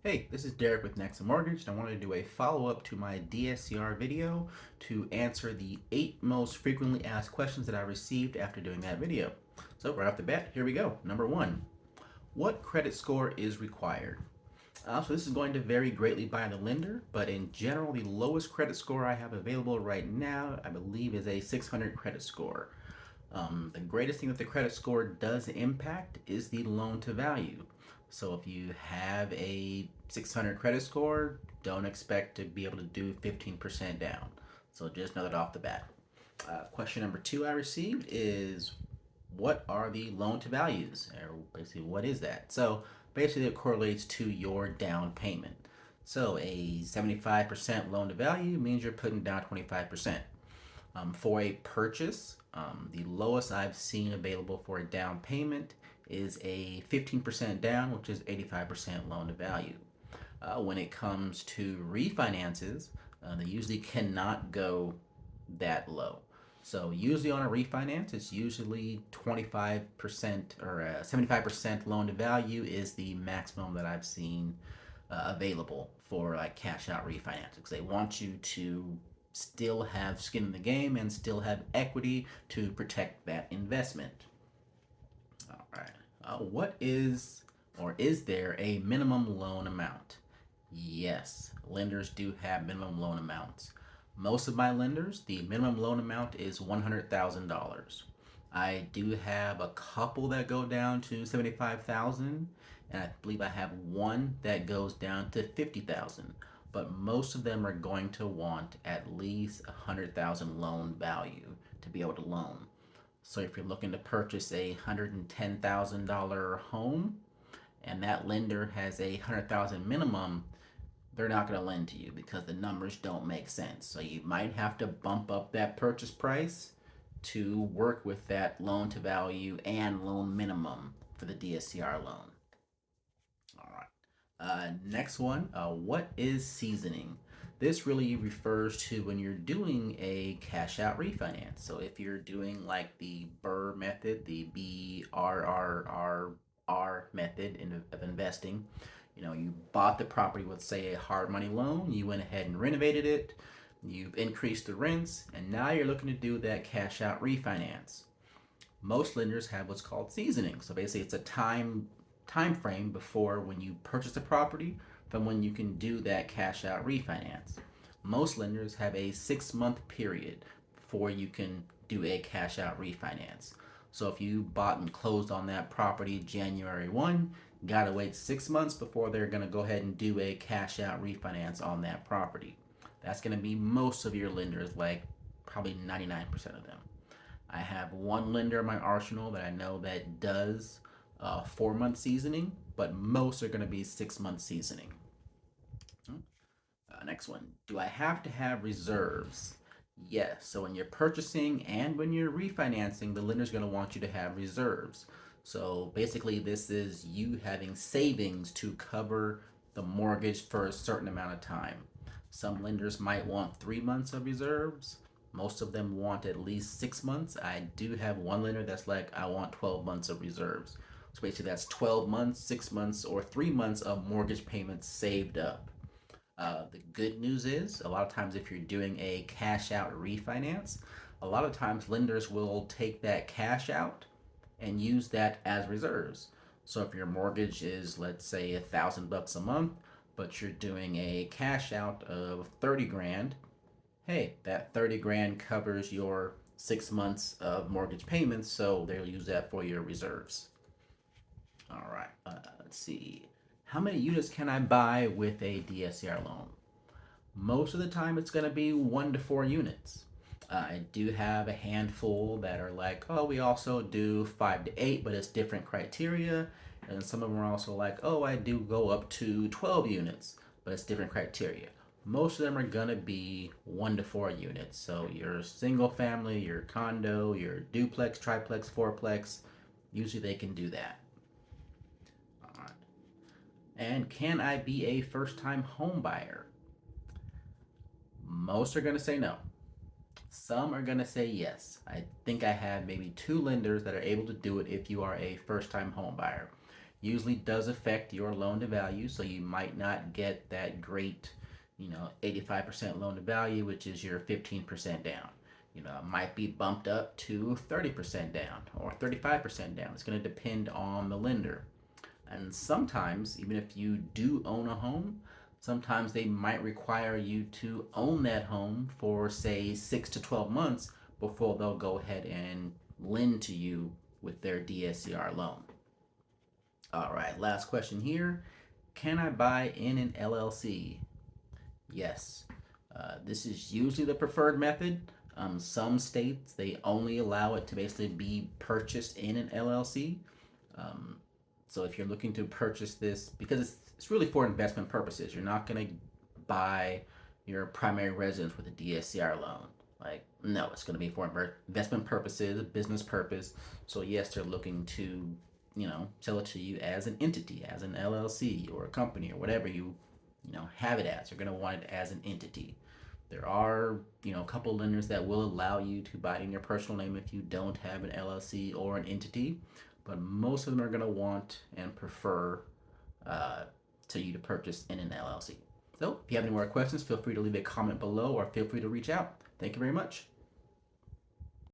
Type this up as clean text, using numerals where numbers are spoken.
Hey, this is Derek with NEXA Mortgage, and I wanted to do a follow-up to my DSCR video to answer the 8 most frequently asked questions that I received after doing that video. So right off the bat, here we go. Number 1, what credit score is required? So this is going to vary greatly by the lender, but in general, the lowest credit score I have available right now, I believe, is a 600 credit score. The greatest thing that the credit score does impact is the loan to value. So if you have a 600 credit score, don't expect to be able to do 15% down. So just know that off the bat. Question number 2 I received is, what are the loan to values? Or basically, what is that? So basically, it correlates to your down payment. So a 75% loan to value means you're putting down 25%. For a purchase, the lowest I've seen available for a down payment is a 15% down, which is 85% loan to value. When it comes to refinances, they usually cannot go that low. So usually on a refinance, it's usually 25% or 75% loan to value is the maximum that I've seen available for like cash out refinance, because they want you to still have skin in the game and still have equity to protect that investment. All right. What is or is there a minimum loan amount? Yes, lenders do have minimum loan amounts. Most of my lenders, the minimum loan amount is $100,000. I do have a couple that go down to 75,000, and I believe I have one that goes down to 50,000. But most of them are going to want at least 100,000 loan value to be able to loan. So if you're looking to purchase a $110,000 home and that lender has a 100,000 minimum, they're not going to lend to you because the numbers don't make sense. So you might have to bump up that purchase price to work with that loan to value and loan minimum for the DSCR loan. All right. Next one, what is seasoning? This really refers to when you're doing a cash out refinance. So if you're doing like the BRRRR method, the BRRRR method of investing, you bought the property with, say, a hard money loan, you went ahead and renovated it, you've increased the rents, and now you're looking to do that cash out refinance. Most lenders have what's called seasoning. So basically, it's a time frame before when you purchase the property from when you can do that cash out refinance. Most lenders have a 6-month period before you can do a cash out refinance. So if you bought and closed on that property January 1, you gotta wait 6 months before they're gonna go ahead and do a cash out refinance on that property. That's gonna be most of your lenders, like probably 99% of them. I have one lender in my arsenal that I know that does 4-month seasoning, but most are going to be 6-month seasoning. Next one. Do I have to have reserves? Yes. So when you're purchasing and when you're refinancing, the lender's going to want you to have reserves. So basically, this is you having savings to cover the mortgage for a certain amount of time. Some lenders might want 3 months of reserves. Most of them want at least 6 months. I do have one lender that's like, I want 12 months of reserves. So basically, that's 12 months, 6 months, or 3 months of mortgage payments saved up. The good news is, a lot of times, if you're doing a cash out refinance, a lot of times lenders will take that cash out and use that as reserves. So if your mortgage is, let's say, $1,000 a month, but you're doing a cash out of 30 grand, hey, that 30 grand covers your 6 months of mortgage payments, so they'll use that for your reserves. All right, let's see. How many units can I buy with a DSCR loan? Most of the time, it's going to be 1 to 4 units. I do have a handful that are like, oh, we also do 5 to 8, but it's different criteria. And some of them are also like, oh, I do go up to 12 units, but it's different criteria. Most of them are going to be 1 to 4 units. So your single family, your condo, your duplex, triplex, fourplex, usually they can do that. All right. And can I be a first time home buyer? Most are going to say no. Some are going to say yes. I think I have maybe 2 lenders that are able to do it if you are a first time home buyer. usually does affect your loan to value. So you might not get that great, 85% loan to value, which is your 15% down. It might be bumped up to 30% down or 35% down. It's going to depend on the lender. And sometimes, even if you do own a home, sometimes they might require you to own that home for, say, 6 to 12 months before they'll go ahead and lend to you with their DSCR loan. All right, last question here. Can I buy in an LLC? Yes. This is usually the preferred method. Some states, they only allow it to basically be purchased in an LLC. So if you're looking to purchase this, because it's really for investment purposes, you're not going to buy your primary residence with a DSCR loan. No, it's going to be for investment purposes, business purpose. So yes, they're looking to, sell it to you as an entity, as an LLC or a company or whatever you have it as. You're going to want it as an entity. There are, a couple lenders that will allow you to buy it in your personal name if you don't have an LLC or an entity, but most of them are going to want and prefer to you to purchase in an LLC. So if you have any more questions, feel free to leave a comment below or feel free to reach out. Thank you very much.